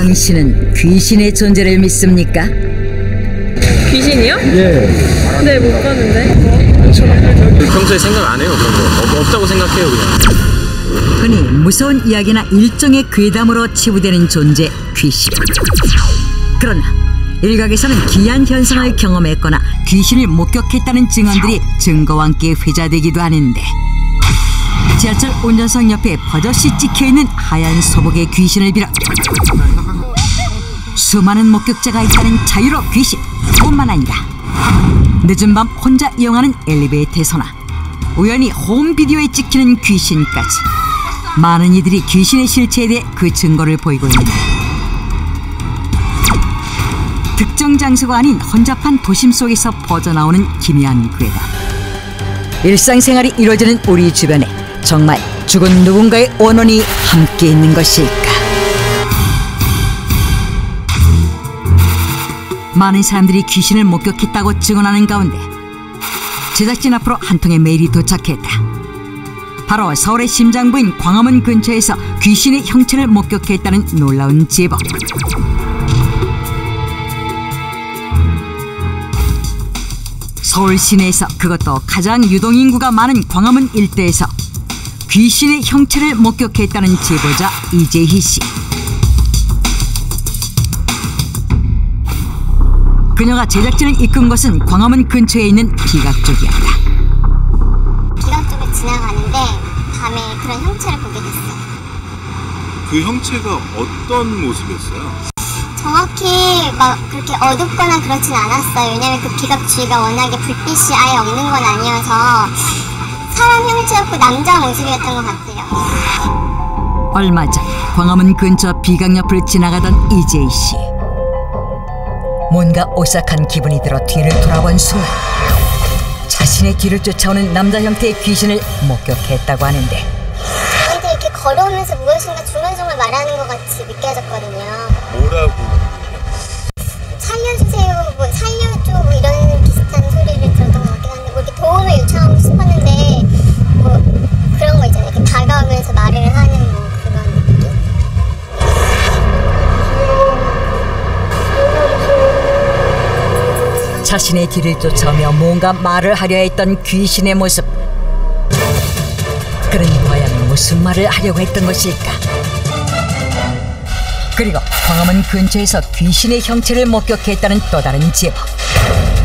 당신은 귀신의 존재를 믿습니까? 귀신이요? 예. 네, 못 봤는데. 평소에 생각 안 해요, 그런 거. 없다고 생각해요, 그냥. 흔히 무서운 이야기나 일종의 괴담으로 치부되는 존재 귀신. 그러나 일각에서는 기이한 현상을 경험했거나 귀신을 목격했다는 증언들이 증거와 함께 회자되기도 하는데, 지하철 운전석 옆에 버젓이 찍혀있는 하얀 소복의 귀신을 비롯 수많은 목격자가 있다는 자유로 귀신 뿐만 아니라 늦은 밤 혼자 이용하는 엘리베이터에서나 우연히 홈비디오에 찍히는 귀신까지 많은 이들이 귀신의 실체에 대해 그 증거를 보이고 있는데, 특정 장소가 아닌 혼잡한 도심 속에서 퍼져나오는 기미한 괴담. 일상생활이 이루어지는 우리 주변에 정말 죽은 누군가의 원혼이 함께 있는 것일까? 많은 사람들이 귀신을 목격했다고 증언하는 가운데 제작진 앞으로 한 통의 메일이 도착했다. 바로 서울의 심장부인 광화문 근처에서 귀신의 형체를 목격했다는 놀라운 제보. 서울 시내에서, 그것도 가장 유동인구가 많은 광화문 일대에서 귀신의 형체를 목격했다는 제보자 이재희 씨. 그녀가 제작진을 이끈 곳은 광화문 근처에 있는 기각 쪽이었다. 기각 쪽을 지나가는데 밤에 그런 형체를 보게 됐어요. 그 형체가 어떤 모습이었어요? 정확히 막 그렇게 어둡거나 그렇진 않았어요. 왜냐면 그 기각 주위가 워낙에 불빛이 아예 없는 건 아니어서 사람 형체였고 남자 모습이었던 것 같아요. 얼마 전 광화문 근처 비각 옆을 지나가던 이재희 씨. 뭔가 오싹한 기분이 들어 뒤를 돌아본 순간 자신의 뒤를 쫓아오는 남자 형태의 귀신을 목격했다고 하는데, 근데 이렇게 걸어오면서 무엇인가 중얼중얼 말하는 것 같이 느껴졌거든요. 뭐라고? 살려주세요, 뭐 살려줘, 뭐 이런 비슷한 소리를 들었던 것 같긴 한데, 뭐 이렇게 도움을 요청하고 싶었는데 뭐 그런 거 있잖아요. 이렇게 다가오면서 말을 하는 뭐 그런 느낌? 자신의 뒤를 쫓아오며 뭔가 말을 하려 했던 귀신의 모습. 그는 과연 무슨 말을 하려고 했던 것일까? 그리고 광화문 근처에서 귀신의 형체를 목격했다는 또 다른 제보.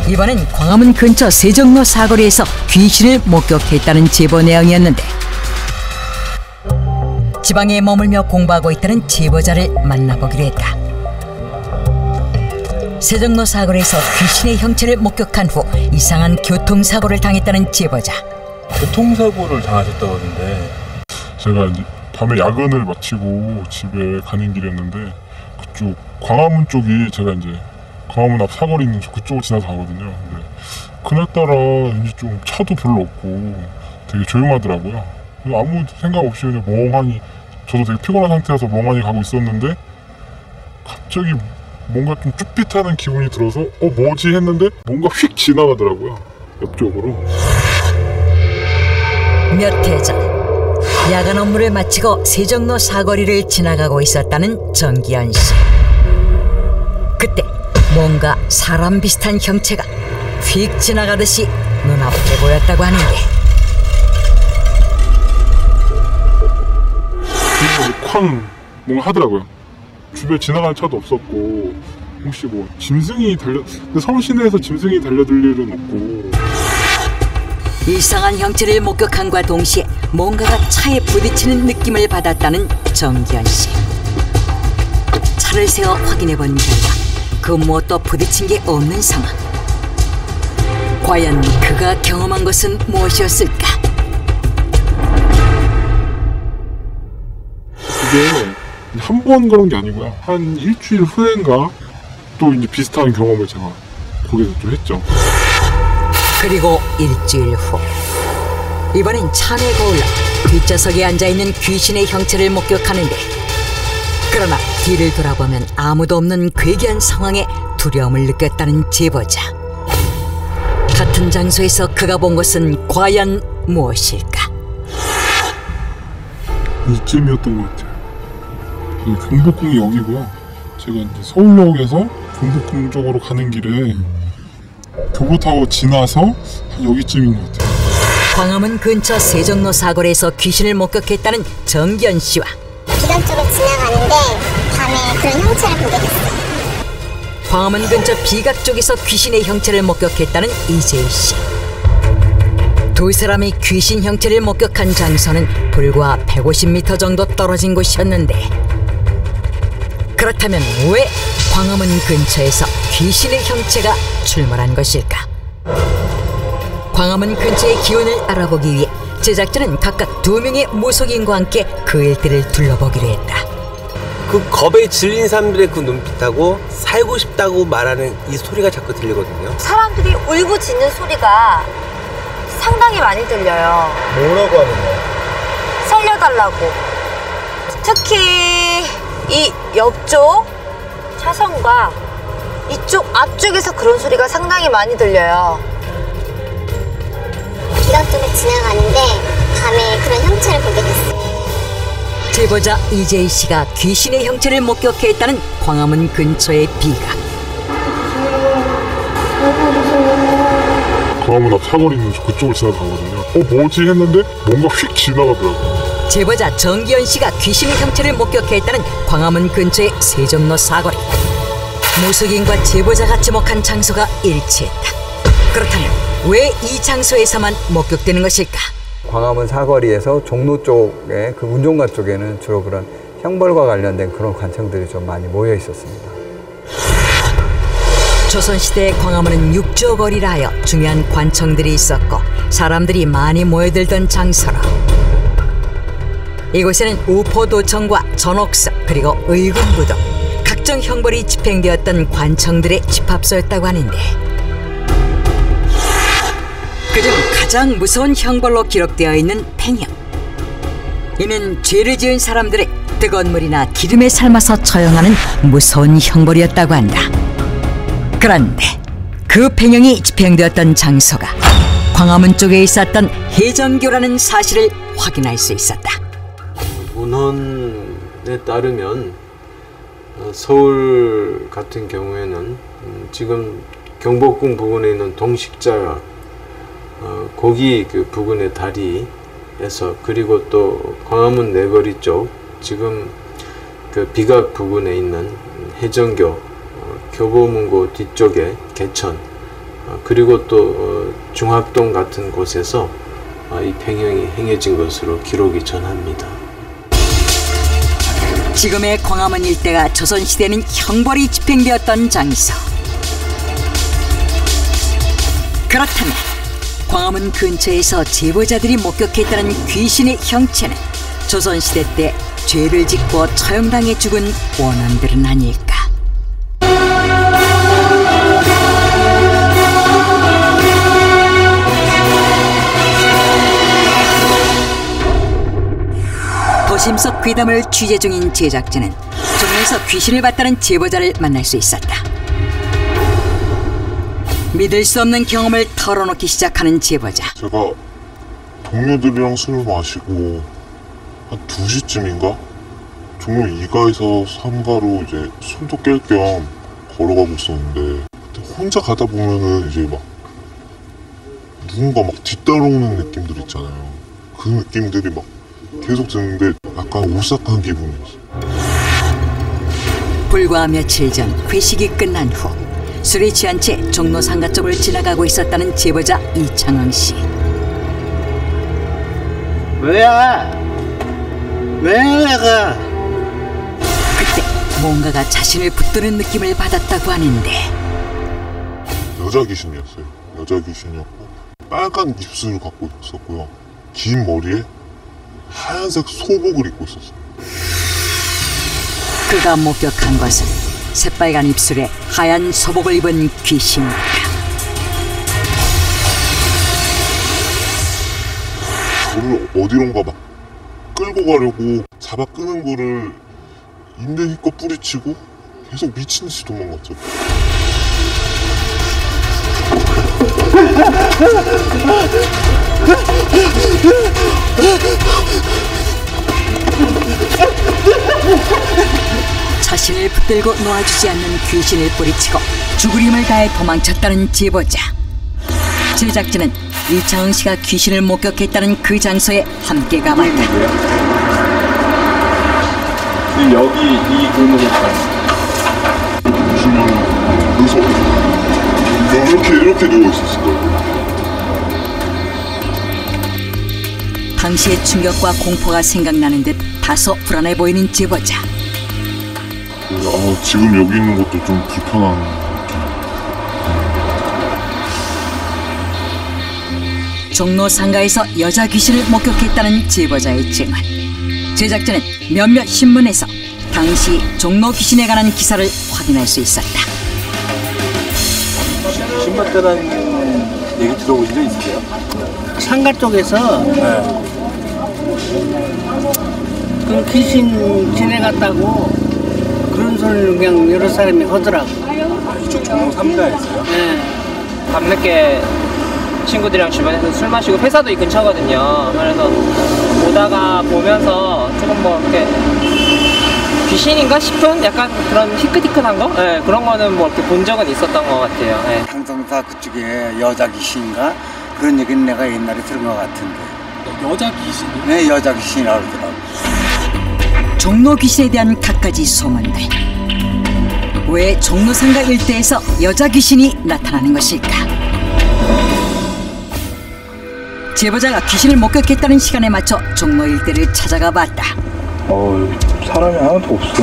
이번엔 광화문 근처 세종로 사거리에서 귀신을 목격했다는 제보 내용이었는데, 지방에 머물며 공부하고 있다는 제보자를 만나보기로 했다. 세종로 사거리에서 귀신의 형체를 목격한 후 이상한 교통사고를 당했다는 제보자. 교통사고를 당하셨다고 하는데, 제가 이제 밤에 야근을 마치고 집에 가는 길이었는데, 그쪽 광화문 쪽이 제가 이제 광화문 앞 사거리 있는 그쪽을 지나서 가거든요. 근데 그날따라 이제 좀 차도 별로 없고 되게 조용하더라고요. 아무 생각 없이 그냥 멍하니, 저도 되게 피곤한 상태여서 멍하니 가고 있었는데 갑자기 뭔가 좀 쭈삣하는 기분이 들어서 뭐지 했는데 뭔가 휙 지나가더라고요, 옆쪽으로. 몇 해 전 야간 업무를 마치고 세종로 사거리를 지나가고 있었다는 정기현 씨. 그때 뭔가 사람 비슷한 형체가 휙 지나가듯이 눈앞에 보였다고 하는데, 쾅 뭔가 하더라고요. 주변에 지나가는 차도 없었고, 혹시 뭐 짐승이 근데 서울 시내에서 짐승이 달려들 일은 없고. 이상한 형체를 목격함과 동시에 뭔가가 차에 부딪히는 느낌을 받았다는 정기현 씨. 차를 세워 확인해본 결과 그 무엇도 부딪힌 게 없는 상황. 과연 그가 경험한 것은 무엇이었을까? 이게 한 번 그런 게 아니고요, 한 일주일 후인가 또 이제 비슷한 경험을 제가 거기서 좀 했죠. 그리고 일주일 후, 이번엔 차 안에 거울러 뒷좌석에 앉아있는 귀신의 형체를 목격하는데, 그러나 뒤를 돌아보면 아무도 없는 괴기한 상황에 두려움을 느꼈다는 제보자. 같은 장소에서 그가 본 것은 과연 무엇일까? 이쯤이었던 것 같아요. 경복궁이 여기고요, 제가 이제 서울역에서 경복궁 쪽으로 가는 길에 교보 타고 지나서 한 여기쯤인 것 같아요. 광화문 근처 세종로 사거리에서 귀신을 목격했다는 정기현 씨와 비단 쪽을 지나가는데 밤에 그런 형체를 보게 됐어요. 광화문 근처 비각 쪽에서 귀신의 형체를 목격했다는 이재희 씨. 두 사람이 귀신 형체를 목격한 장소는 불과 150m 정도 떨어진 곳이었는데, 그렇다면 왜 광화문 근처에서 귀신의 형체가 출몰한 것일까? 광화문 근처의 기원을 알아보기 위해 제작진은 각각 2명의 무속인과 함께 그 일대를 둘러보기로 했다. 그 겁에 질린 사람들의 그 눈빛하고 살고 싶다고 말하는 이 소리가 자꾸 들리거든요. 사람들이 울부짖는 소리가 상당히 많이 들려요. 뭐라고 하는 거예요? 살려달라고. 특히 이 옆쪽 차선과 이쪽 앞쪽에서 그런 소리가 상당히 많이 들려요. 비단 쪽을 지나가는데 밤에 그런 형체를 보게 됐어요. 제보자 이재희 씨가 귀신의 형체를 목격했다는 광화문 근처의 비각. 광화문 앞 사거리 있는 그쪽을 지나가거든요. 뭐지 했는데 뭔가 휙 지나가더라고요. 제보자 정기현 씨가 귀신의 형체를 목격했다는 광화문 근처의 세종로 사거리. 무속인과 제보자가 지목한 장소가 일치했다. 그렇다면 왜 이 장소에서만 목격되는 것일까? 광화문 사거리에서 종로 쪽에 그 운종가 쪽에는 주로 그런 형벌과 관련된 그런 관청들이 좀 많이 모여 있었습니다. 조선시대 광화문은 육조거리라 하여 중요한 관청들이 있었고 사람들이 많이 모여들던 장소로, 이곳에는 우포도청과 전옥사 그리고 의군부 등 각종 형벌이 집행되었던 관청들의 집합소였다고 하는데, 그중 가장 무서운 형벌로 기록되어 있는 팽형. 이는 죄를 지은 사람들의 뜨거운 물이나 기름에 삶아서 처형하는 무서운 형벌이었다고 한다. 그런데 그 팽형이 집행되었던 장소가 광화문 쪽에 있었던 해정교라는 사실을 확인할 수 있었다. 문헌에 따르면 서울 같은 경우에는 지금 경복궁 부근에 있는 동식자 거기 그 부근의 다리에서, 그리고 또 광화문 내거리 쪽 지금 그 비각 부근에 있는 해정교, 교보문고 뒤쪽에 개천, 그리고 또 중학동 같은 곳에서 이 팽형이 행해진 것으로 기록이 전합니다. 지금의 광화문 일대가 조선시대는 형벌이 집행되었던 장소. 그렇다면 광화문 근처에서 제보자들이 목격했다는 귀신의 형체는 조선시대 때 죄를 짓고 처형당해 죽은 원혼들은 아닐까? 도심 속 귀담을 취재 중인 제작진은 종로에서 귀신을 봤다는 제보자를 만날 수 있었다. 믿을 수 없는 경험을 털어놓기 시작하는 제보자. 제가 동료들이랑 술을 마시고 한 2시쯤인가 종로 2가에서 3가로 이제 숨도 깰 겸 걸어가고 있었는데, 그때 혼자 가다 보면은 이제 막 누군가 막 뒤따라오는 느낌들 있잖아요. 그 느낌들이 막 계속 드는데 약간 오싹한 기분이었어요. 불과 며칠 전 회식이 끝난 후 술에 취한 채 종로 상가 쪽을 지나가고 있었다는 제보자 이창흥 씨. 왜야? 왜 내가? 그때 뭔가가 자신을 붙드는 느낌을 받았다고 하는데, 여자 귀신이었어요. 여자 귀신이었고 빨간 입술을 갖고 있었고요. 긴 머리에 하얀색 소복을 입고 있었어요. 그가 목격한 것은 새빨간 입술에 하얀 소복을 입은 귀신이다. 저를 어디론가 막 끌고 가려고 잡아 끄는 거를 있는 힘껏 뿌리치고 계속 미친듯이 도망갔죠. 자신을 자신을 붙들고 놓아주지 않는 귀신을 뿌리치고 죽을 힘을 다해 도망쳤다는 제보자. 제작진은 이창흥 씨가 귀신을 목격했다는 그 장소에 함께 가봤다. 여기 이 골목을 보시면 이렇게 누워 있었을 거예요. 당시의 충격과 공포가 생각나는 듯 다소 불안해 보이는 제보자. 지금 여기 있는 것도 좀 불편한. 종로 상가에서 여자 귀신을 목격했다는 제보자의 증언. 제작진은 몇몇 신문에서 당시 종로 귀신에 관한 기사를 확인할 수 있었다. 신봤다는 얘기 들어보신 적 있으세요? 상가 쪽에서 그 귀신 지내갔다고 그런 소리를 그냥 여러 사람이 하더라고. 이쪽 종로 3가에서요? 네. 밤늦게 친구들이랑 주변에서 술 마시고 회사도 이 근처거든요. 그래서 오다가 보면서 조금 뭐 이렇게 귀신인가 싶은 약간 그런 희끗희끗한 거? 네, 그런 거는 뭐 이렇게 본 적은 있었던 것 같아요. 네. 당성사 그쪽에 여자 귀신인가 그런 얘기는 내가 옛날에 들은 것 같은데. 여자 귀신이요? 네, 여자 귀신이라고 그러더라고. 종로 귀신에 대한 갖가지 소문들. 왜 종로 상가 일대에서 여자 귀신이 나타나는 것일까? 제보자가 귀신을 목격했다는 시간에 맞춰 종로 일대를 찾아가 봤다. 사람이 하나도 없어.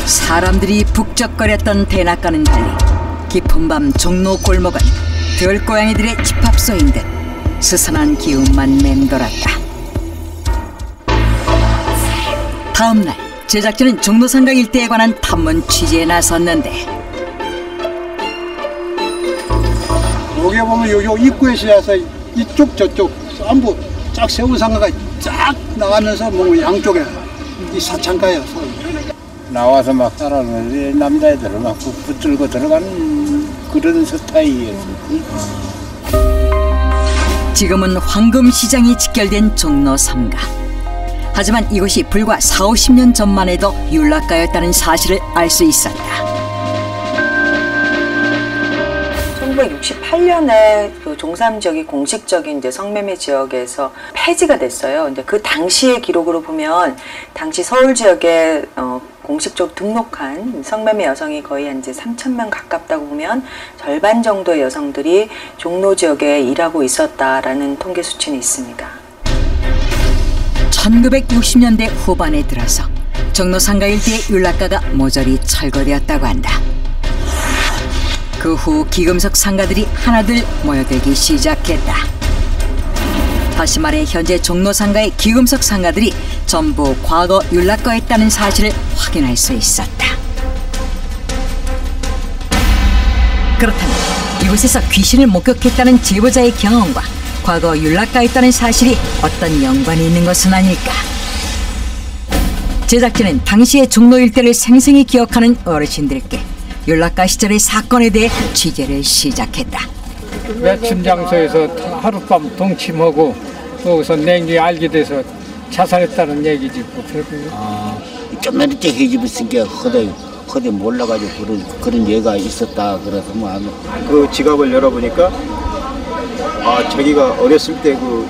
사람들이 북적거렸던 대낮과는 달리 깊은 밤 종로 골목은 들고양이들의 집합소인 듯 스산한 기운만 맴돌았다. 다음 날 제작진은 종로 상가 일대에 관한 탐문 취재에 나섰는데 여기 보면 요 입구에 시야서 이쪽 저쪽 전부 쫙 세운 상가가 쫙 나가면서 뭐 양쪽에 이 사창가예요. 나와서 막 따라오는데 남자애들을 막 붙들고 들어가는 그런 스타일이었어. 지금은 황금시장이 직결된 종로 3가. 하지만 이곳이 불과 40-50년 전만 해도 율락가였다는 사실을 알 수 있었다. 1968년에 그 종삼 지역이 공식적인 이제 성매매 지역에서 폐지가 됐어요. 근데 그 당시의 기록으로 보면 당시 서울 지역에 공식적으로 등록한 성매매 여성이 거의 한 이제 3,000명 가깝다고 보면 절반 정도의 여성들이 종로 지역에 일하고 있었다라는 통계 수치는 있습니다. 1960년대 후반에 들어서 종로 상가 일대의 율락가가 모조리 철거되었다고 한다. 그 후 기금속 상가들이 하나둘 모여들기 시작했다. 다시 말해 현재 종로 상가의 기금속 상가들이 전부 과거 율락가였다는 사실을 확인할 수 있었다. 그렇다면 이곳에서 귀신을 목격했다는 제보자의 경험과 과거 율락가였다는 사실이 어떤 연관이 있는 것은 아닐까? 제작진은 당시의 종로 일대를 생생히 기억하는 어르신들께 율락가 시절의 사건에 대해 취재를 시작했다. 매춘 장소에서 하룻밤 동침하고 거기서 냉기 알게 돼서 자살했다는 얘기지. 좀만 이렇게 해집을 쓴게 허대 몰라가지고 그런 얘가 있었다. 그래서 뭐 그 지갑을 열어보니까 자기가 어렸을 때 그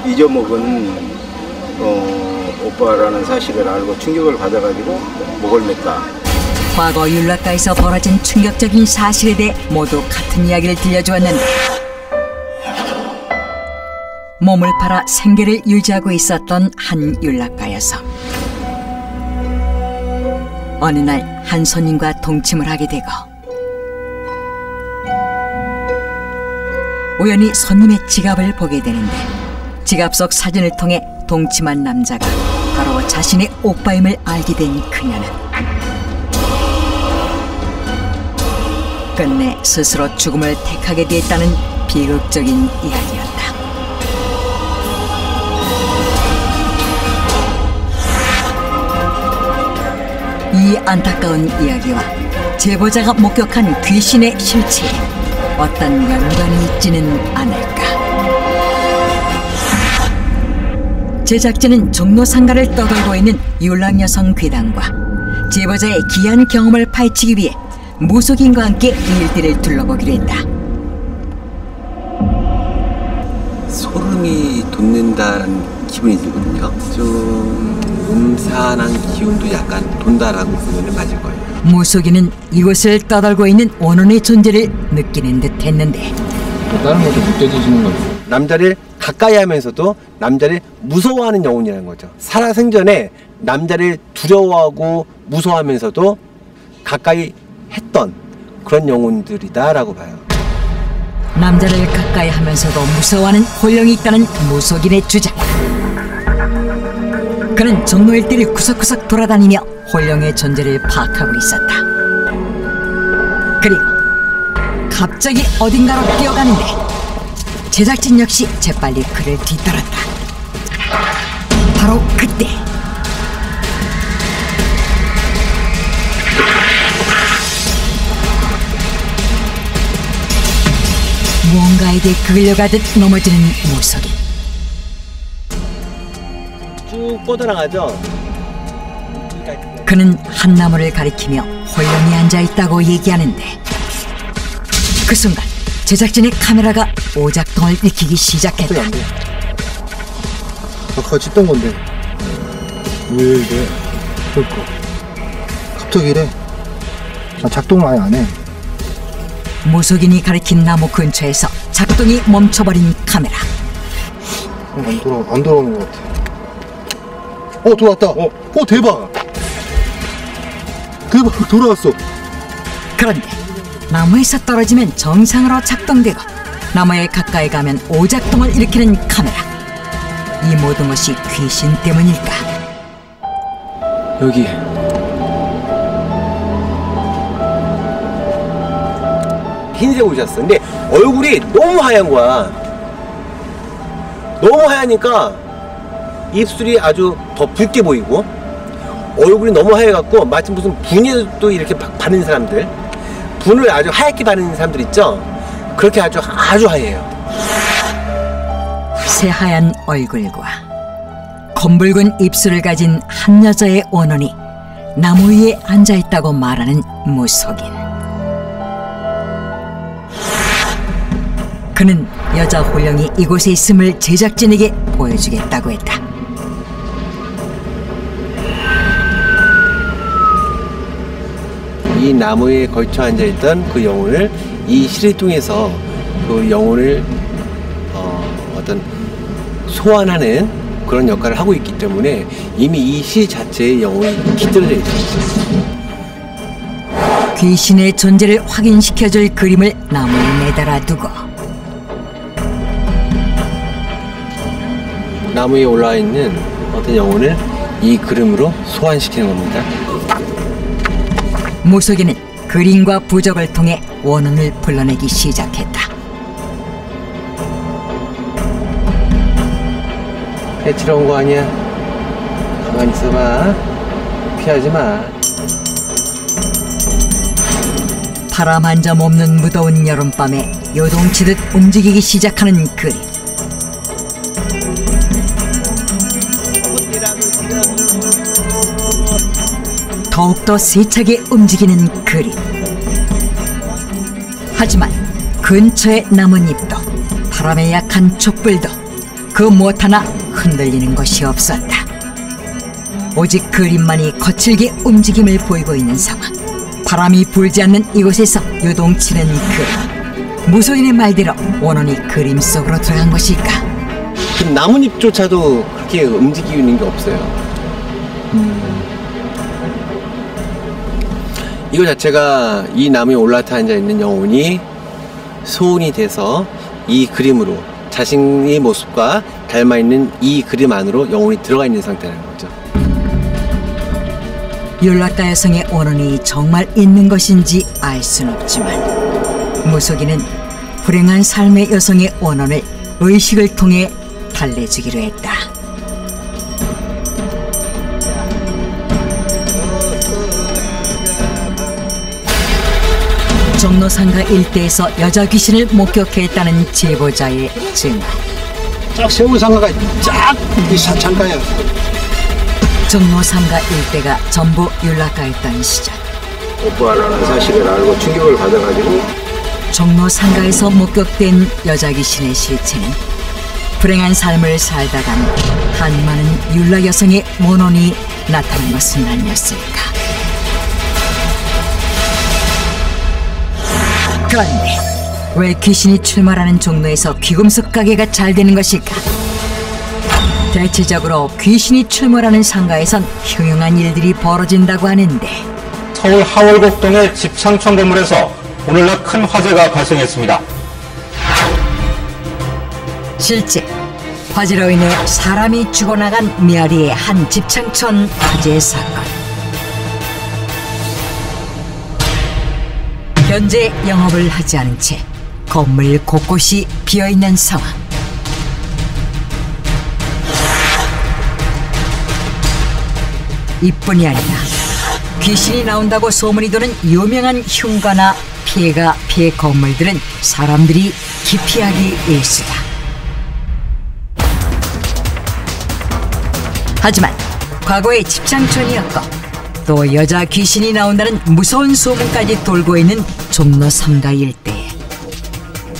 잊어먹은 오빠라는 사실을 알고 충격을 받아가지고 목을 맸다. 과거 율락가에서 벌어진 충격적인 사실에 대해 모두 같은 이야기를 들려주었는데 몸을 팔아 생계를 유지하고 있었던 한 율락가여서 어느 날 한 손님과 동침을 하게 되고 우연히 손님의 지갑을 보게 되는데 지갑 속 사진을 통해 동침한 남자가 바로 자신의 오빠임을 알게 된 그녀는 끝내 스스로 죽음을 택하게 되었다는 비극적인 이야기였다. 이 안타까운 이야기와 제보자가 목격한 귀신의 실체에 어떤 연관이 있지는 않을까. 제작진은 종로상가를 떠돌고 있는 율랑여성 괴담과 제보자의 귀한 경험을 파헤치기 위해 무속인과 함께 일대를 둘러보기로 했다. 소름이 돋는다는 기분이 들거든요. 좀 음산한 기운도 약간 돈다라고 보면 맞을 거예요. 무속인은 이곳을 떠돌고 있는 원혼의 존재를 느끼는 듯 했는데 다른 것도 느껴지시는 거죠? 남자를 가까이 하면서도 남자를 무서워하는 영혼이라는 거죠. 살아생전에 남자를 두려워하고 무서워하면서도 가까이 했던 그런 영혼들이다라고 봐요. 남자를 가까이 하면서도 무서워하는 혼령이 있다는 무속인의 주장. 그는 종로 일대를 구석구석 돌아다니며 혼령의 존재를 파악하고 있었다. 그리고 갑자기 어딘가로 뛰어가는데 제작진 역시 재빨리 그를 뒤따랐다. 바로 그때 무언가에게 끌려가듯 넘어지는 무속인. 쭉 뻗어나가죠. 그는 한 나무를 가리키며 혼령이 앉아있다고 얘기하는데 그 순간 제작진의 카메라가 오작동을 일으키기 시작했다. 같이 있던 건데 왜 이래? 그러니까 갑자기 이래. 나 작동을 아예 안 해. 무속인이 가리킨 나무 근처에서 작동이 멈춰버린 카메라. 안 돌아오는 것 같아. 돌아왔다. 대박. 돌아왔어. 그런데 나무에서 떨어지면 정상으로 작동되고 나무에 가까이 가면 오작동을 일으키는 카메라. 이 모든 것이 귀신 때문일까? 여기 흰색 옷이었어. 근데 얼굴이 너무 하얀 거야. 너무 하얘니까 입술이 아주 더 붉게 보이고 얼굴이 너무 하얘갖고 마치 무슨 분이도 이렇게 바르는 사람들, 분을 아주 하얗게 바르는 사람들 있죠? 그렇게 아주 하얘요. 새하얀 얼굴과 검붉은 입술을 가진 한 여자의 원혼이 나무 위에 앉아있다고 말하는 무속인. 그는 여자 혼령이 이곳에 있음을 제작진에게 보여주겠다고 했다. 이 나무에 걸쳐 앉아있던 그 영혼을 이 실을 통해서 그 영혼을 어떤 소환하는 그런 역할을 하고 있기 때문에 이미 이 시 자체의 영혼이 깃들어져 있습니다. 귀신의 존재를 확인시켜줄 그림을 나무에 매달아 두고 나무에 올라와 있는 어떤 영혼을 이 그림으로 소환시키는 겁니다. 무속인은 그림과 부적을 통해 원혼을 불러내기 시작했다. 해치러 온 거 아니야? 가만히 있어봐. 피하지 마. 바람 한 점 없는 무더운 여름밤에 요동치듯 움직이기 시작하는 그림. 더욱더 세차게 움직이는 그림. 하지만 근처의 나뭇잎도 바람에 약한 촛불도 그 무엇 하나 흔들리는 것이 없었다. 오직 그림만이 거칠게 움직임을 보이고 있는 상황. 바람이 불지 않는 이곳에서 요동치는 그림. 무속인의 말대로 원혼이 그림 속으로 들어간 것일까? 그 나뭇잎조차도 그렇게 움직이는 게 없어요. 이거 자체가 이 나무에 올라타 앉아있는 영혼이 소운이 돼서 이 그림으로 자신의 모습과 닮아있는 이 그림 안으로 영혼이 들어가 있는 상태라는 거죠. 율라카 여성의 원혼이 정말 있는 것인지 알 수는 없지만 무속인은 불행한 삶의 여성의 원혼을 의식을 통해 달래주기로 했다. 종로상가 일대에서 여자 귀신을 목격했다는 제보자의 증언. 쫙 세운 상가가 쫙 이 사창가예요. 종로상가 일대가 전부 윤락가였던 시절. 오빠라는 사실을 알고 충격을 받아가지고 종로상가에서 목격된 여자 귀신의 실체는 불행한 삶을 살다간 한 많은 윤락 여성의 원혼이 나타난 것은 아니었을까. 그런데 왜 귀신이 출몰하는 종로에서 귀금속 가게가 잘 되는 것일까? 대체적으로 귀신이 출몰하는 상가에선 흉흉한 일들이 벌어진다고 하는데, 서울 하월곡동의 집창촌 건물에서 오늘날 큰 화재가 발생했습니다. 실제 화재로 인해 사람이 죽어나간 미아리의 한 집창촌 화재 사건. 현재 영업을 하지 않은 채 건물 곳곳이 비어있는 상황. 이뿐이 아니라 귀신이 나온다고 소문이 도는 유명한 흉가나 피해 건물들은 사람들이 기피하기 일쑤다. 하지만 과거의 집창촌이었고 또 여자 귀신이 나온다는 무서운 소문까지 돌고 있는 종로 상가 일대에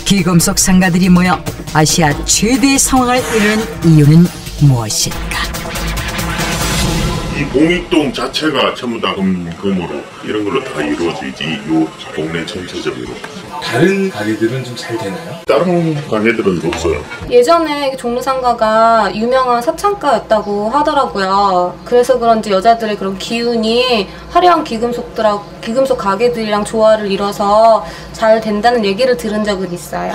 귀금속 상가들이 모여 아시아 최대의 상황을 이루는 이유는 무엇일까? 이 봉익동 자체가 전부 다 금으로 이런 걸로 다 이루어지지 요 동네 전체적으로. 다른 가게들은 좀 잘 되나요? 다른 가게들은 없어요. 예전에 종로상가가 유명한 사창가였다고 하더라고요. 그래서 그런지 여자들의 그런 기운이 화려한 귀금속 가게들이랑 조화를 이뤄서 잘 된다는 얘기를 들은 적은 있어요.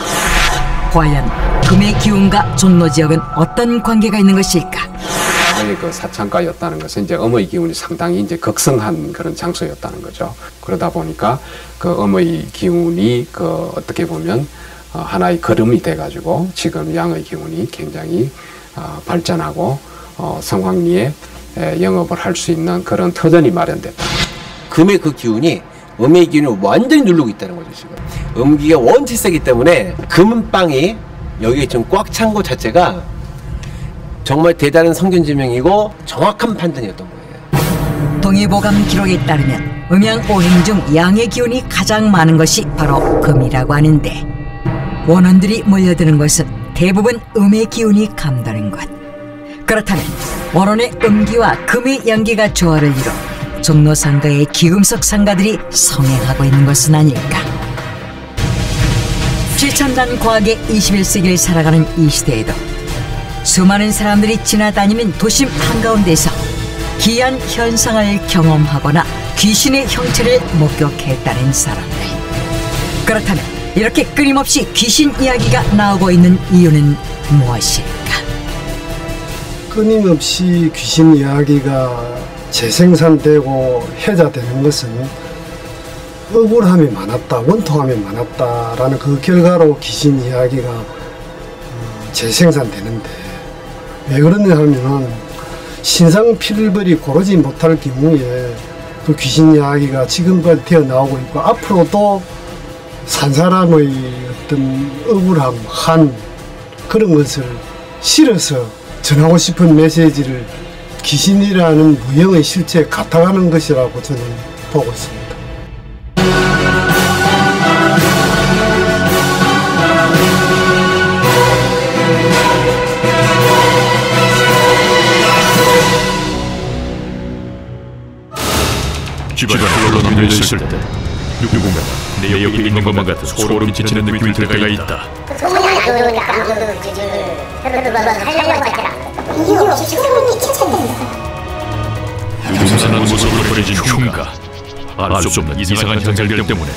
과연 금의 기운과 종로 지역은 어떤 관계가 있는 것일까? 그 사창가였다는 것은 이제 음의 기운이 상당히 이제 극성한 그런 장소였다는 거죠. 그러다 보니까 그 음의 기운이 그 어떻게 보면 하나의 걸음이 돼가지고 지금 양의 기운이 굉장히 발전하고 성황리에 영업을 할 수 있는 그런 터전이 마련됐다. 금의 그 기운이 음의 기운을 완전히 누르고 있다는 거죠. 지금 음기가 원체 세기 때문에 금은빵이 여기에 지금 꽉 찬 것 자체가 정말 대단한 성견지명이고 정확한 판단이었던 거예요. 동의보감 기록에 따르면 음양오행 중 양의 기운이 가장 많은 것이 바로 금이라고 하는데, 원혼들이 몰려드는 것은 대부분 음의 기운이 감도는 것. 그렇다면 원혼의 음기와 금의 양기가 조화를 이뤄 종로상가의 귀금속 상가들이 성행하고 있는 것은 아닐까. 최첨단 과학의 21세기를 살아가는 이 시대에도 수많은 사람들이 지나다니는 도심 한가운데서 기이한 현상을 경험하거나 귀신의 형체를 목격했다는 사람들. 그렇다면 이렇게 끊임없이 귀신 이야기가 나오고 있는 이유는 무엇일까? 끊임없이 귀신 이야기가 재생산되고 회자되는 것은 억울함이 많았다, 원통함이 많았다라는 그 결과로 귀신 이야기가 재생산되는데, 왜 그러냐 하면은 신상필벌이 고르지 못할 경우에 그 귀신 이야기가 지금까지 되어 나오고 있고, 앞으로도 산 사람의 어떤 억울함, 한 그런 것을 실어서 전하고 싶은 메시지를 귀신이라는 무형의 실체에 갖다가는 것이라고 저는 보고 있습니다. 집안에 홀로 남겨 있을 때 누군가 내 옆에 있는 것만 같은 소름 끼치는 느낌이 들 때가 있다. 유금사는 모습으로 버려진 흉가. 알 수 없는 이상한 현상들 때문에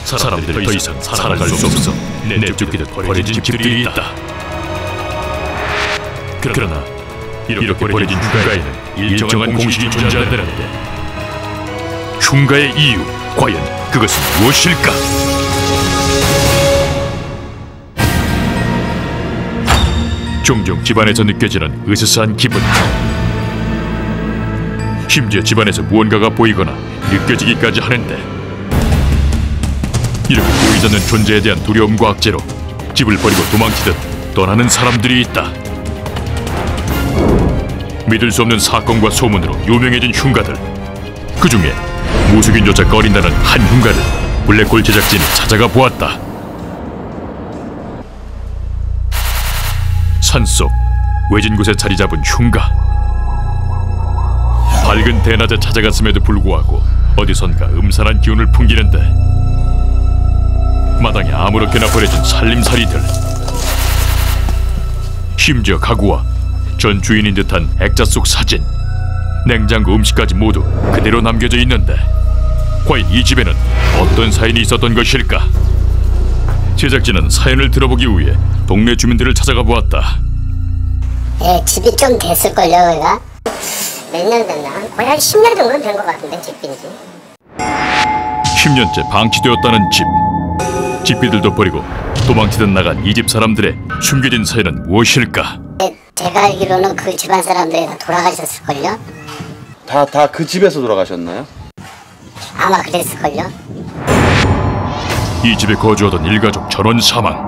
사람들이 더 이상 살아갈 수 없어 내쫓기듯 버려진 집들이 있다. 그러나 이렇게 버려진 흉가에는 일정한 공식이 존재한다는데, 흉가의 이유, 과연 그것은 무엇일까? 종종 집안에서 느껴지는 으스스한 기분, 심지어 집안에서 무언가가 보이거나 느껴지기까지 하는데, 이렇게 보이지 않는 존재에 대한 두려움과 악재로 집을 버리고 도망치듯 떠나는 사람들이 있다. 믿을 수 없는 사건과 소문으로 유명해진 흉가들. 그 중에 무속인조차 꺼린다는 한 흉가를 블랙홀 제작진이 찾아가 보았다. 산속 외진 곳에 자리 잡은 흉가. 밝은 대낮에 찾아갔음에도 불구하고 어디선가 음산한 기운을 풍기는데, 마당에 아무렇게나 버려진 살림살이들. 심지어 가구와 전 주인인 듯한 액자 속 사진, 냉장고 음식까지 모두 그대로 남겨져 있는데, 과연 이 집에는 어떤 사연이 있었던 것일까? 제작진은 사연을 들어보기 위해 동네 주민들을 찾아가 보았다. 예, 집이 좀 됐을걸요, 얘가? 몇 년 됐나? 거의 한 10년 정도는 된 것 같은데, 집인지. 10년째 방치되었다는 집. 집비들도 버리고 도망치듯 나간 이 집 사람들의 숨겨진 사연은 무엇일까? 제가 알기로는 그 집안 사람들이 다 돌아가셨을걸요? 다 그 집에서 돌아가셨나요? 아마 그랬을걸요? 이 집에 거주하던 일가족 전원 사망.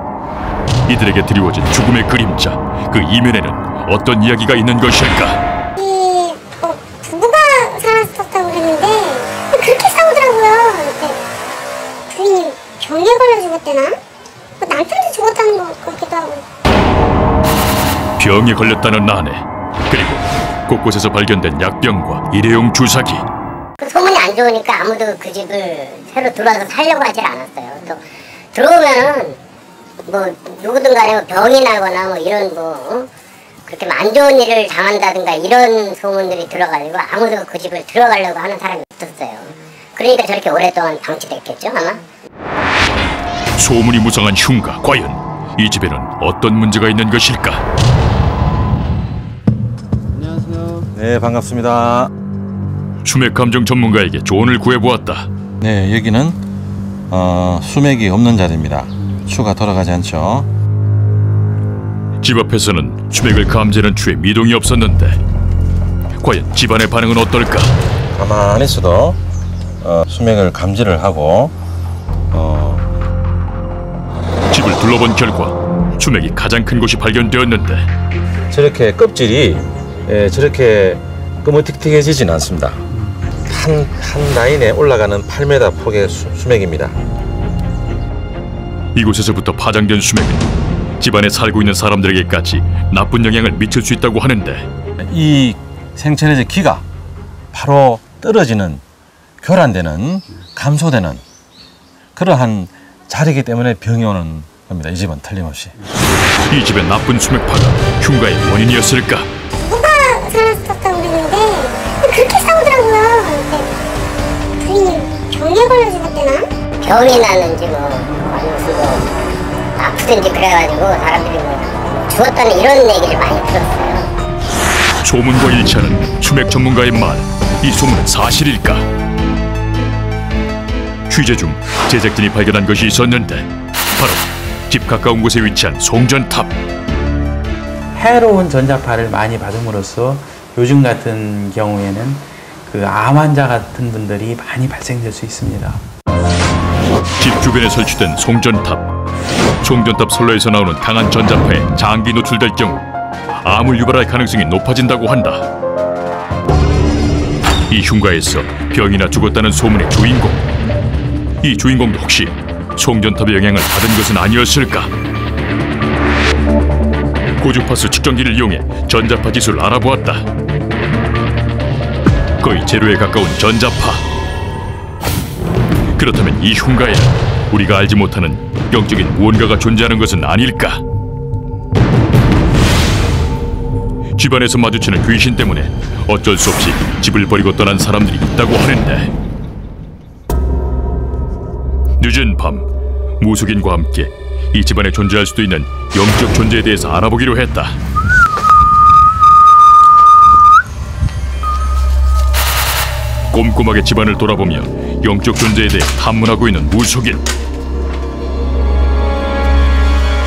이들에게 드리워진 죽음의 그림자. 그 이면에는 어떤 이야기가 있는 것일까? 부부가 살았었다고 그랬는데 그렇게 싸우더라고요. 부인이 병에 걸려 죽었대나? 남편도 죽었다는 것 같기도 하고. 병에 걸렸다는 아내, 그리고 곳곳에서 발견된 약병과 일회용 주사기. 그 소문이 안 좋으니까 아무도 그 집을 새로 들어와서 살려고 하질 않았어요. 또 들어오면은 뭐 누구든 간에 병이 나거나 뭐 이런 그렇게 안 좋은 일을 당한다든가 이런 소문들이 들어가지고 아무도 그 집을 들어가려고 하는 사람이 없었어요. 그러니까 저렇게 오랫동안 방치됐겠죠, 아마. 소문이 무성한 흉가, 과연 이 집에는 어떤 문제가 있는 것일까? 네, 반갑습니다. 수맥 감정 전문가에게 조언을 구해보았다. 네, 여기는 수맥이 없는 자리입니다. 추가 돌아가지 않죠. 집 앞에서는 수맥을 감지하는 추에 미동이 없었는데, 과연 집안의 반응은 어떨까? 가만히 있어도 수맥을 감지를 하고 집을 둘러본 결과 수맥이 가장 큰 곳이 발견되었는데, 저렇게 껍질이 저렇게 끄머틱틱해지진 않습니다. 한 라인에 올라가는 8m 폭의 수맥입니다. 이곳에서부터 파장된 수맥은 집안에 살고 있는 사람들에게까지 나쁜 영향을 미칠 수 있다고 하는데, 이 생천의 기가 바로 떨어지는, 교란되는, 감소되는 그러한 자리이기 때문에 병이 오는 겁니다. 이 집은 틀림없이. 이 집의 나쁜 수맥파가 흉가의 원인이었을까? 부부가 살았었다고 그랬는데 그렇게 싸우더라고요. 부인이 병에 걸려 죽었대나? 병이 나는지 아니면 아프든지 그래가지고 사람들이 죽었다는 이런 얘기를 많이 들었어요. 소문과 일치하는 수맥 전문가의 말, 이 소문은 사실일까? 취재 중 제작진이 발견한 것이 있었는데, 바로 집 가까운 곳에 위치한 송전탑. 해로운 전자파를 많이 받음으로써 요즘 같은 경우에는 그 암 환자 같은 분들이 많이 발생될 수 있습니다. 집 주변에 설치된 송전탑. 송전탑 선로에서 나오는 강한 전자파에 장기 노출될 경우 암을 유발할 가능성이 높아진다고 한다. 이 흉가에서 병이나 죽었다는 소문의 주인공. 이 주인공도 혹시 송전탑의 영향을 받은 것은 아니었을까? 고주파수 측정기를 이용해 전자파 지수를 알아보았다. 거의 제로에 가까운 전자파. 그렇다면 이 흉가에는 우리가 알지 못하는 영적인 무언가가 존재하는 것은 아닐까? 집안에서 마주치는 귀신 때문에 어쩔 수 없이 집을 버리고 떠난 사람들이 있다고 하는데, 늦은 밤 무속인과 함께 이 집안에 존재할 수도 있는 영적 존재에 대해서 알아보기로 했다. 꼼꼼하게 집안을 돌아보며 영적 존재에 대해 탐문하고 있는 무속인.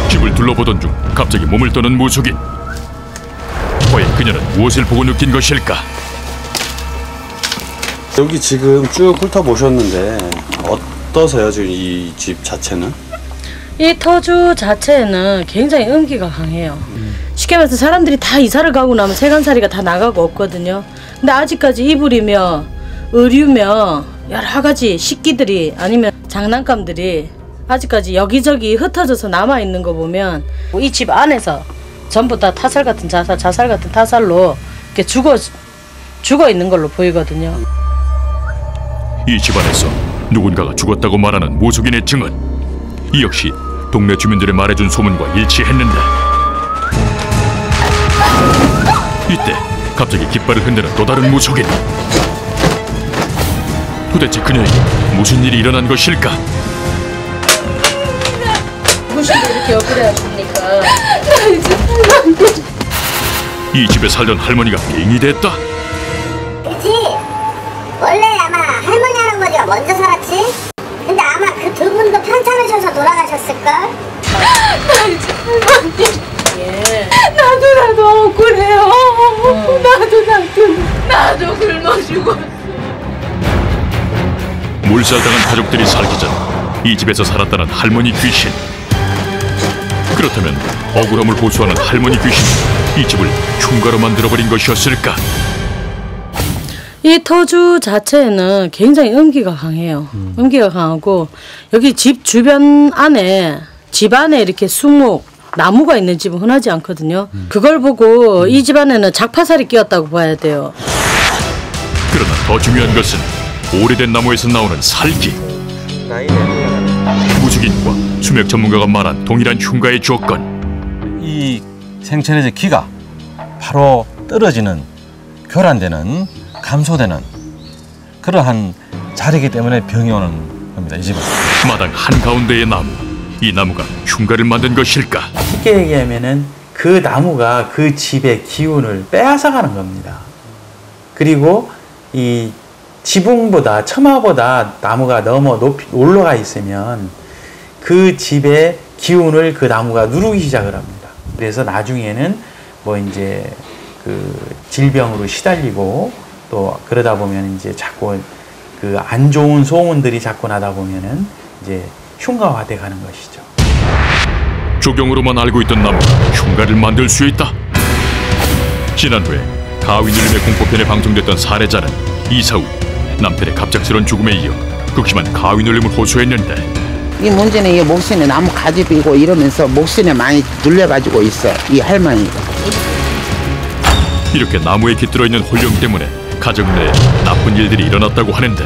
집을 둘러보던 중 갑자기 몸을 떠는 무속인. 과연 그녀는 무엇을 보고 느낀 것일까? 여기 지금 쭉 훑어보셨는데 어떠세요, 지금 이 집 자체는? 이 터주 자체는 굉장히 음기가 강해요. 쉽게 말해서 사람들이 다 이사를 가고 나면 세간살이가 다 나가고 없거든요. 근데 아직까지 이불이며 의류며 여러 가지 식기들이 아니면 장난감들이 아직까지 여기저기 흩어져서 남아있는 거 보면 이 집 안에서 전부 다 타살 같은 자살 같은 타살로 이렇게 죽어 있는 걸로 보이거든요. 이 집안에서 누군가가 죽었다고 말하는 무속인의 증언, 이 역시 동네 주민들이 말해준 소문과 일치했는데, 이때 갑자기 깃발을 흔드는 또 다른 무속인. 도대체 그녀에게 무슨 일이 일어난 것일까? 무슨 이렇게 억울해 하십니까? 이 집에 살던 할머니가 빙이 됐다? 그치? 원래 아마 할머니 할아버지가 먼저 살았지? 근데 아마 그 두 분도 편찮으셔서 돌아가셨을걸? 나 이제 할머니. 예. 나도 억울해요. 나도 굶어 죽어. 몰살당한 가족들이 살기 전 이 집에서 살았다는 할머니 귀신. 그렇다면 억울함을 호소하는 할머니 귀신이 이 집을 흉가로 만들어버린 것이었을까? 이 터주 자체에는 굉장히 음기가 강해요. 음기가 강하고 여기 집 주변 안에 집 안에 이렇게 수목 나무가 있는 집은 흔하지 않거든요. 그걸 보고 이 집안에는 작파살이 끼었다고 봐야 돼요. 그러나 더 중요한 것은 오래된 나무에서 나오는 살기. 무속인과 수맥 전문가가 말한 동일한 흉가의 조건. 이 생천에서 기가 바로 떨어지는, 교란되는, 감소되는 그러한 자리이기 때문에 병이 오는 겁니다. 이 집은. 마당 한가운데의 나무. 이 나무가 흉가를 만든 것일까? 쉽게 얘기하면은 그 나무가 그 집의 기운을 빼앗아가는 겁니다. 그리고 이 지붕보다 처마보다 나무가 너무 높이 올라가 있으면 그 집의 기운을 그 나무가 누르기 시작을 합니다. 그래서 나중에는 뭐 이제 그 질병으로 시달리고 또 그러다 보면 이제 자꾸 그 안 좋은 소문들이 자꾸 나다 보면은 이제 흉가화돼 가는 것이죠. 조경으로만 알고 있던 나무가 흉가를 만들 수 있다. 지난해 가위눌림의 공포편에 방송됐던 사례자는 이사후 남편의 갑작스런 죽음에 이어 극심한 가위눌림을 호소했는데, 이 문제는 이 목신에 나무 가지 비고 이러면서 목신에 많이 눌려가지고 있어, 이 할머니가. 이렇게 나무에 깃들어 있는 혼령 때문에 가정 내에 나쁜 일들이 일어났다고 하는데,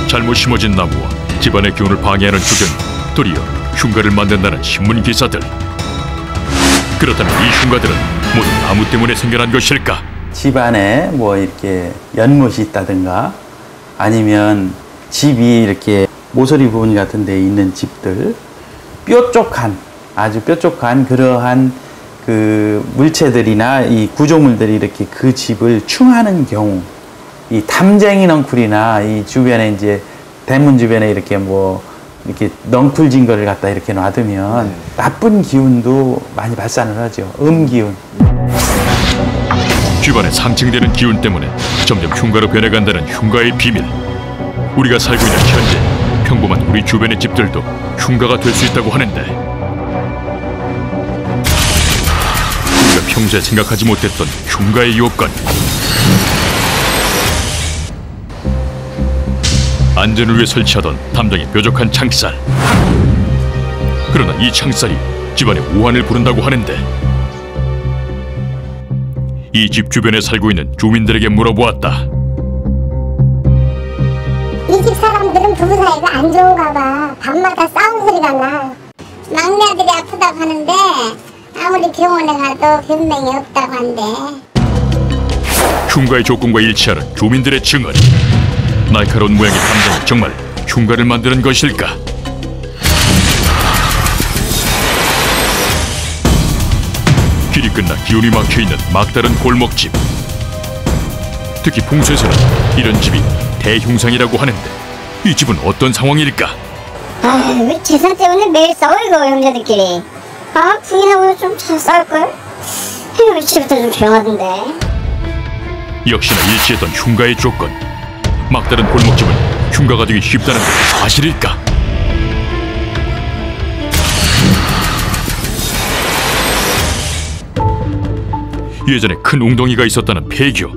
잘못 심어진 나무와 집안의 기운을 방해하는 주경이 도리어 흉가를 만든다는 신문 기사들. 그렇다면 이 흉가들은 모두 나무 때문에 생겨난 것일까? 집안에 뭐 이렇게 연못이 있다든가 아니면 집이 이렇게 모서리 부분 같은 데 있는 집들, 뾰족한, 아주 뾰족한 그러한 그 물체들이나 이 구조물들이 이렇게 그 집을 충하는 경우, 이 담쟁이 넝쿨이나 이 주변에 이제 대문 주변에 이렇게 뭐 이렇게 넝쿨진 거를 갖다 이렇게 놔두면 나쁜 기운도 많이 발산을 하죠. 음기운. 집안에 상징되는 기운 때문에 점점 흉가로 변해간다는 흉가의 비밀. 우리가 살고 있는 현재 평범한 우리 주변의 집들도 흉가가 될 수 있다고 하는데, 우리가 평소에 생각하지 못했던 흉가의 요건. 안전을 위해 설치하던 담장에 뾰족한 창살. 그러나 이 창살이 집안의 오한을 부른다고 하는데, 이 집 주변에 살고 있는 주민들에게 물어보았다. 이 집 사람들은 부부 사이가 안 좋은가 봐. 밤마다 싸운 소리가 나. 막내 아들이 아프다고 하는데 아무리 병원에 가도 변명이 없다고 한대. 흉가의 조건과 일치하는 주민들의 증언. 날카로운 모양의 담장이 정말 흉가를 만드는 것일까? 길이 끝나 기운이 막혀있는 막다른 골목집. 특히 풍수에서는 이런 집이 대흉상이라고 하는데, 이 집은 어떤 상황일까? 아, 왜 재산 때문에 매일 싸워 이거 형제들끼리. 아, 부인하고는 좀 잘 싸울걸? 일찍부터 좀 조용하던데. 역시나 일치했던 흉가의 조건. 막다른 골목집은 흉가가 되기 쉽다는 게 사실일까? 그 예전에 큰 웅덩이가 있었다는 폐교.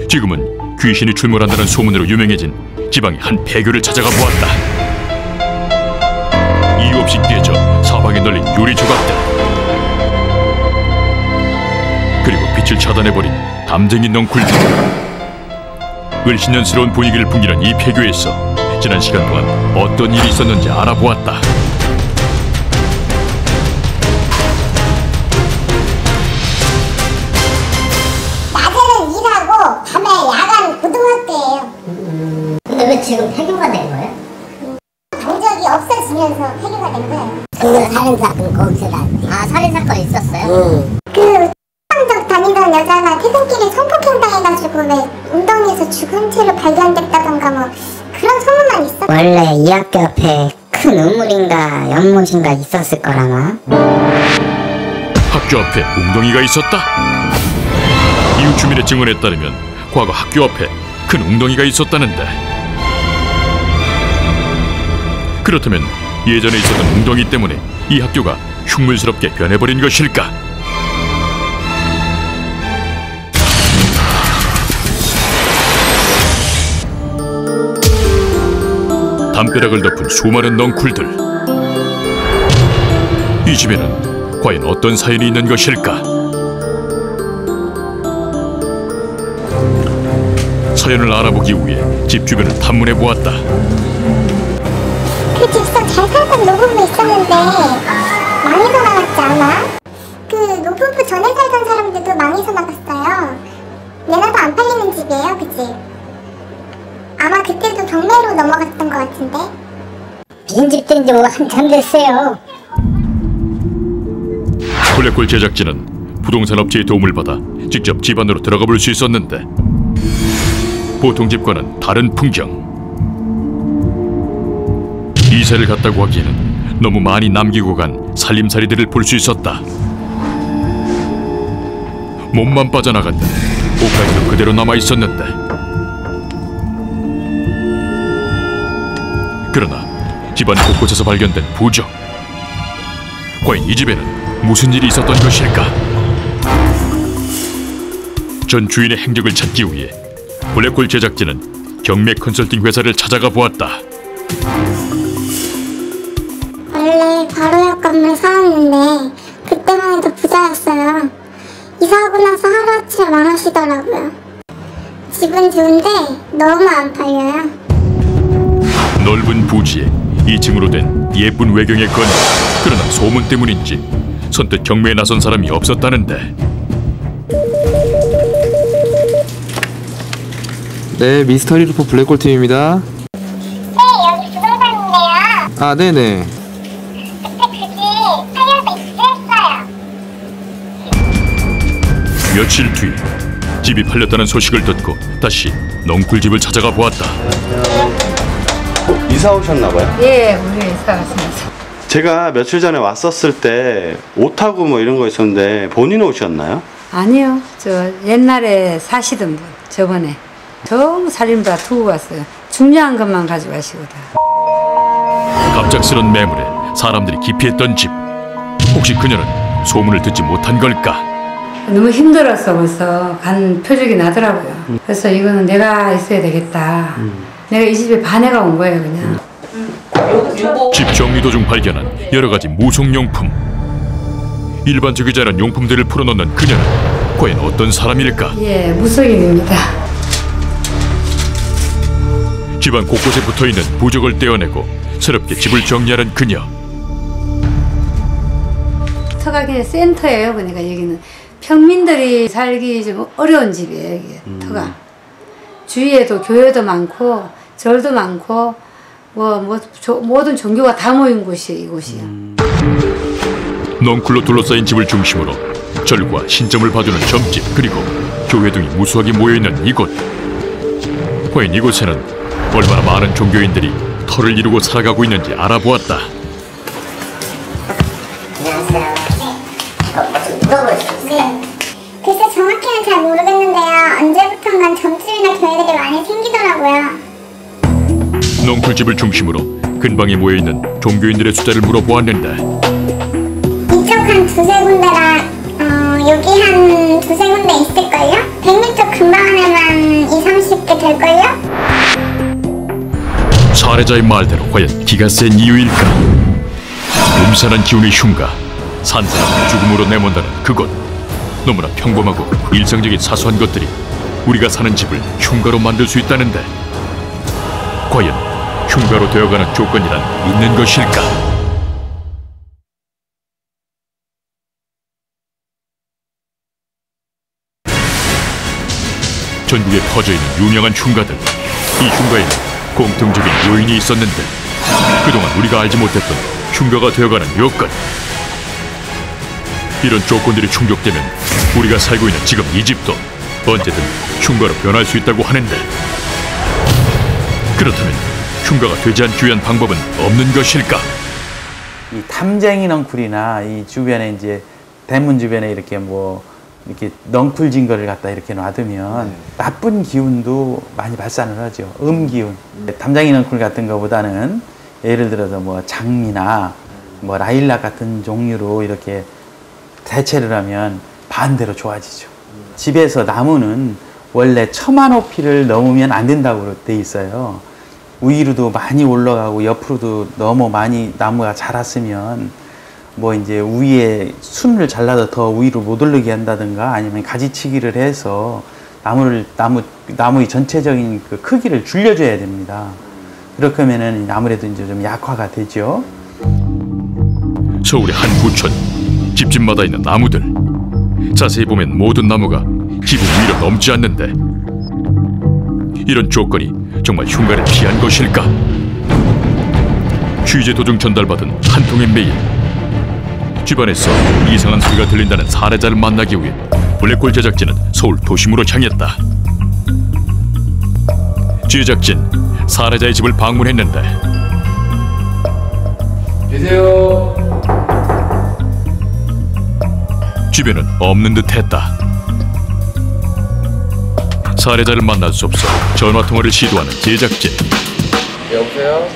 지금은 귀신이 출몰한다는 소문으로 유명해진 지방의 한 폐교를 찾아가 보았다. 이유 없이 깨져 사방에 널린 유리 조각들, 그리고 빛을 차단해버린 담쟁이 넝쿨들. 을신년스러운 분위기를 풍기는 이 폐교에서 지난 시간 동안 어떤 일이 있었는지 알아보았다. 낮에는 일하고 밤에 야간 고등학교예요. 근데 왜 지금 폐교가 된 거예요? 강적이 없어지면서 폐교가 된 거예요. 그 살인사건 거기서 났지. 아, 살인사건 있었어요? 그 강적 다니던 여자가 퇴근길에 성폭행당해가지고 왜 웅덩이에서 죽은 채로 발견됐다던가 뭐 그런 소문만 있어. 원래 이 학교 앞에 큰 우물인가 연못인가 있었을 거라마. 학교 앞에 웅덩이가 있었다? 이웃 주민의 증언에 따르면 과거 학교 앞에 큰 웅덩이가 있었다는데, 그렇다면 예전에 있었던 웅덩이 때문에 이 학교가 흉물스럽게 변해버린 것일까? 담벼락을 덮은 수많은 넝쿨들. 이 집에는 과연 어떤 사연이 있는 것일까? 사연을 알아보기 위해 집 주변을 탐문해 보았다. 그 집서 잘 살던 노부부 있었는데 망해서 나갔지 않아? 그 노부부 전에 살던 사람들도 망해서 나갔어요. 내놔도 안 팔리는 집이에요, 그 집. 아마 그때도 경매로 넘어갔던 것 같은데. 빈집 된 지 한참 됐어요. 블랙홀 제작진은 부동산 업체의 도움을 받아 직접 집 안으로 들어가 볼 수 있었는데, 보통 집과는 다른 풍경. 이사를 갔다고 하기에는 너무 많이 남기고 간 살림살이들을 볼 수 있었다. 몸만 빠져나간 듯 옷가지도 그대로 남아 있었는데, 그러나 집안 곳곳에서 발견된 부적. 과연 이 집에는 무슨 일이 있었던 것일까? 전 주인의 행적을 찾기 위해 블랙홀 제작진은 경매 컨설팅 회사를 찾아가 보았다. 원래 바로 옆 건물 살았는데 그때만 해도 부자였어요. 이사하고 나서 하루아침에 망하시더라고요. 집은 좋은데 너무 안 팔려요. 넓은 부지에 2층으로 된 예쁜 외경의 건물. 그러나 소문 때문인지 선뜻 경매에 나선 사람이 없었다는데. 네, 미스터리 루프 블랙홀 팀입니다. 네, 여기 부동산인데요. 아, 네네. 그때 그 집 팔려서 입주했어요. 며칠 뒤 집이 팔렸다는 소식을 듣고 다시 넝쿨집을 찾아가 보았다. 이사 오셨나봐요? 예, 우리 이사 왔습니다. 제가 며칠 전에 왔었을 때 옷하고 뭐 이런 거 있었는데 본인 옷이었나요? 아니요, 저 옛날에 사시던 분, 저번에 전부 살림 다 두고 갔어요. 중요한 것만 가져가시고 다. 갑작스런 매물에 사람들이 기피했던 집. 혹시 그녀는 소문을 듣지 못한 걸까? 너무 힘들었어. 벌써 간 표적이 나더라고요. 그래서 이거는 내가 있어야 되겠다. 내가 이 집에 반해가 온 거예요, 그냥. 집 정리 도중 발견한 여러 가지 무속용품. 일반적이지 않은 용품들을 풀어놓는 그녀는 과연 어떤 사람일까? 예, 무속인입니다. 집안 곳곳에 붙어있는 부적을 떼어내고 새롭게 집을 정리하는 그녀. 터가 그냥 센터예요. 그러니까 여기는 평민들이 살기 좀 어려운 집이에요. 여기 터가. 주위에도 교회도 많고 절도 많고 모든 종교가 다 모인 곳이 이곳이요. 넝쿨로 둘러싸인 집을 중심으로 절과 신점을 봐주는 점집, 그리고 교회 등이 무수하게 모여있는 이곳. 과연 이곳에는 얼마나 많은 종교인들이 터를 이루고 살아가고 있는지 알아보았다. 안녕하세요. 네. 글쎄 정확히는 잘 모르겠는데요. 언제부턴가 점집이나 교회들이 많이 생기더라고요. 넝쿨집을 중심으로 근방에 모여있는 종교인들의 숫자를 물어보았는데, 이쪽 한 두세 군데랑 여기 한 두세 군데 있을걸요? 100m 근방 안에만 20-30개 될걸요? 사례자의 말대로 과연 기가 센 이유일까? 음산한 기운의 흉가, 산 사람을 죽음으로 내몬다는 그것. 너무나 평범하고 일상적인 사소한 것들이 우리가 사는 집을 흉가로 만들 수 있다는데, 과연 흉가로 되어가는 조건이란 있는 것일까? 전국에 퍼져있는 유명한 흉가들. 이 흉가에는 공통적인 요인이 있었는데, 그동안 우리가 알지 못했던 흉가가 되어가는 요건. 이런 조건들이 충족되면 우리가 살고 있는 지금 이 집도 언제든 흉가로 변할 수 있다고 하는데, 그렇다면 흉가가 되지 않기 위한 방법은 없는 것일까? 이 탐쟁이 넝쿨이나 이 주변에 이제 대문 주변에 이렇게 이렇게 넝쿨 증거를 갖다 이렇게 놔두면 나쁜 기운도 많이 발산을 하죠. 기운. 탐쟁이 넝쿨 같은 거보다는 예를 들어서 뭐 장미나 뭐 라일락 같은 종류로 이렇게 대체를 하면 반대로 좋아지죠. 집에서 나무는 원래 1000만 호피를 넘으면 안 된다고 돼 있어요. 위로도 많이 올라가고 옆으로도 너무 많이 나무가 자랐으면 뭐 이제 위에 순을 잘라서 더 위로 못 오르게 한다든가 아니면 가지치기를 해서 나무의 전체적인 그 크기를 줄여줘야 됩니다. 그렇게 하면은 아무래도 이제 좀 약화가 되죠. 서울의 한 구촌, 집집마다 있는 나무들. 자세히 보면 모든 나무가 기부 위로 넘지 않는데, 이런 조건이 정말 흉가를 피한 것일까? 취재 도중 전달받은 한 통의 메일. 집안에서 이상한 소리가 들린다는 사례자를 만나기 위해 블랙홀 제작진은 서울 도심으로 향했다. 제작진, 사례자의 집을 방문했는데, 계세요? 주변은 없는 듯했다. 사례자를 만날 수 없어 전화통화를 시도하는 제작진. 여보세요?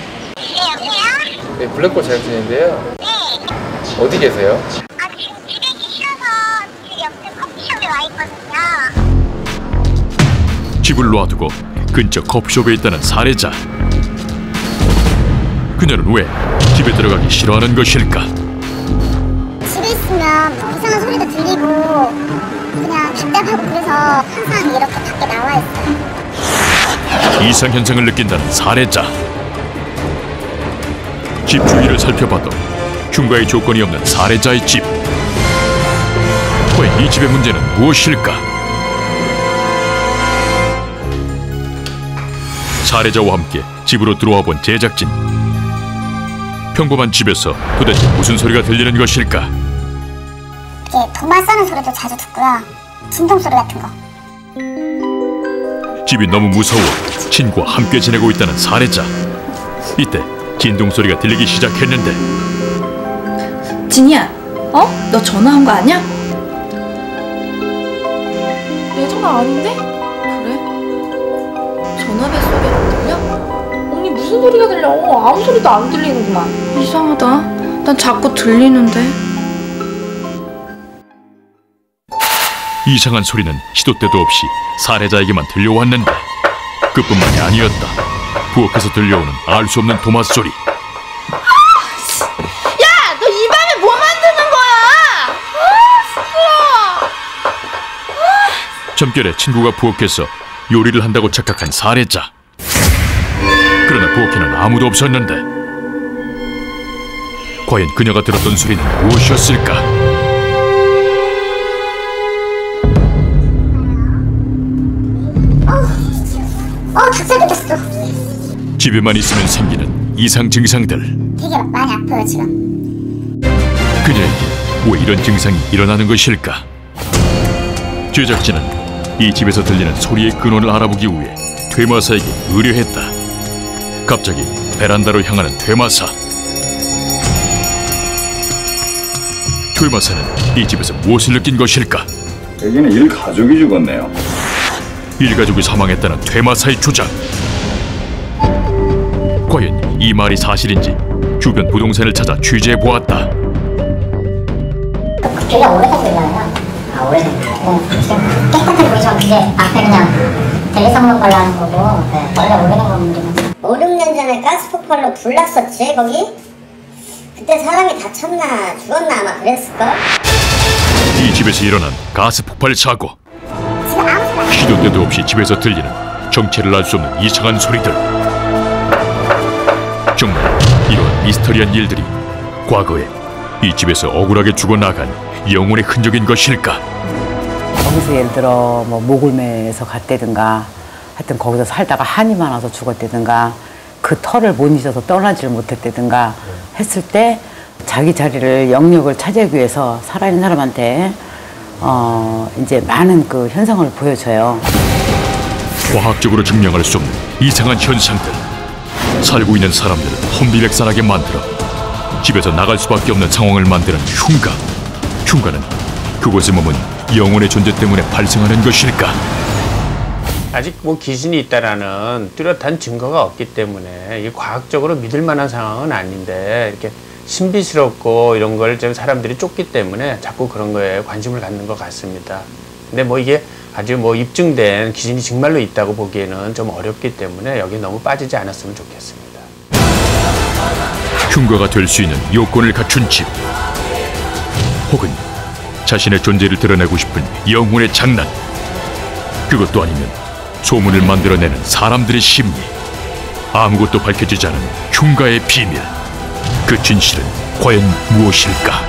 네, 블랙홀 제작진인데요. 어디 계세요? 지금 집에 계셔서 그 옆에 커피숍에 와 있거든요. 집을 놔두고 근처 커피숍에 있다는 사례자. 그녀는 왜 집에 들어가기 싫어하는 것일까? 집에 있으면 이상한 소리도 들리고 그냥 답답하고 그래서 항상 이렇게 밖에 나와 있어요. 이상 현상을 느낀다는 사례자. 집 주위를 살펴봐도 흉가의 조건이 없는 사례자의 집. 과연 이 집의 문제는 무엇일까? 사례자와 함께 집으로 들어와 본 제작진. 평범한 집에서 도대체 무슨 소리가 들리는 것일까? 이렇게 도마 싸는 소리도 자주 듣고요. 진동 소리 같은 거. 집이 너무 무서워 친구와 함께 지내고 있다는 사례자. 이때 진동 소리가 들리기 시작했는데, 진이야, 너 전화한 거 아니야? 내 전화 아닌데? 그래? 전화벨 소리 안 들려? 언니 무슨 소리가 들려? 아무 소리도 안 들리는구만. 이상하다. 난 자꾸 들리는데. 이상한 소리는 시도 때도 없이 사례자에게만 들려왔는데, 그뿐만이 아니었다. 부엌에서 들려오는 알 수 없는 도마 소리. 점결에 친구가 부엌에서 요리를 한다고 착각한 사례자. 그러나 부엌에는 아무도 없었는데, 과연 그녀가 들었던 소리는 무엇이었을까? 닭살 돋았어. 집에만 있으면 생기는 이상 증상들. 되게 많이 아파요 지금. 그녀에게 왜 이런 증상이 일어나는 것일까? 제작진은 이 집에서 들리는 소리의 근원을 알아보기 위해 퇴마사에게 의뢰했다. 갑자기 베란다로 향하는 퇴마사. 퇴마사는 이 집에서 무엇을 느낀 것일까? 여기는 일가족이 죽었네요. 일가족이 사망했다는 퇴마사의 주장. 과연 이 말이 사실인지 주변 부동산을 찾아 취재해보았다. 비가 오래서 들려요. 아, 오래됐나요? 지금 깨끗하게 보시면 그게 앞에 그냥 대리석만 발라는 거고 원래 오래된 건물이면 5, 6년 전에 가스 폭발로 불났었지 거기? 그때 사람이 다쳤나 죽었나 아마 그랬을걸? 이 집에서 일어난 가스 폭발 사고. 시도 때도 없이 집에서 들리는 정체를 알 수 없는 이상한 소리들. 정말 이런 미스터리한 일들이 과거에 이 집에서 억울하게 죽어나간 영혼의 흔적인 것일까? 거기서 예를 들어 뭐 모골매에서 갔다든가 하여튼 거기서 살다가 한이 많아서 죽었다든가 그 터를 못 잊어서 떠나지를 못했다든가 했을 때 자기 자리를 영역을 차지하기 위해서 살아있는 사람한테 이제 많은 그 현상을 보여줘요. 과학적으로 증명할 수 없는 이상한 현상들. 살고 있는 사람들을 혼비백산하게 만들어 집에서 나갈 수밖에 없는 상황을 만드는 흉가. 흉가는 그곳에 머문 영혼의 존재 때문에 발생하는 것일까? 아직 뭐 귀신이 있다라는 뚜렷한 증거가 없기 때문에 이게 과학적으로 믿을 만한 상황은 아닌데 이렇게 신비스럽고 이런 걸 좀 사람들이 쫓기 때문에 자꾸 그런 거에 관심을 갖는 것 같습니다. 근데 뭐 이게 아주 뭐 입증된 귀신이 정말로 있다고 보기에는 좀 어렵기 때문에 여기 너무 빠지지 않았으면 좋겠습니다. 흉가가 될 수 있는 요건을 갖춘 집, 혹은 자신의 존재를 드러내고 싶은 영혼의 장난. 그것도 아니면 소문을 만들어내는 사람들의 심리. 아무것도 밝혀지지 않은 흉가의 비밀. 그 진실은 과연 무엇일까?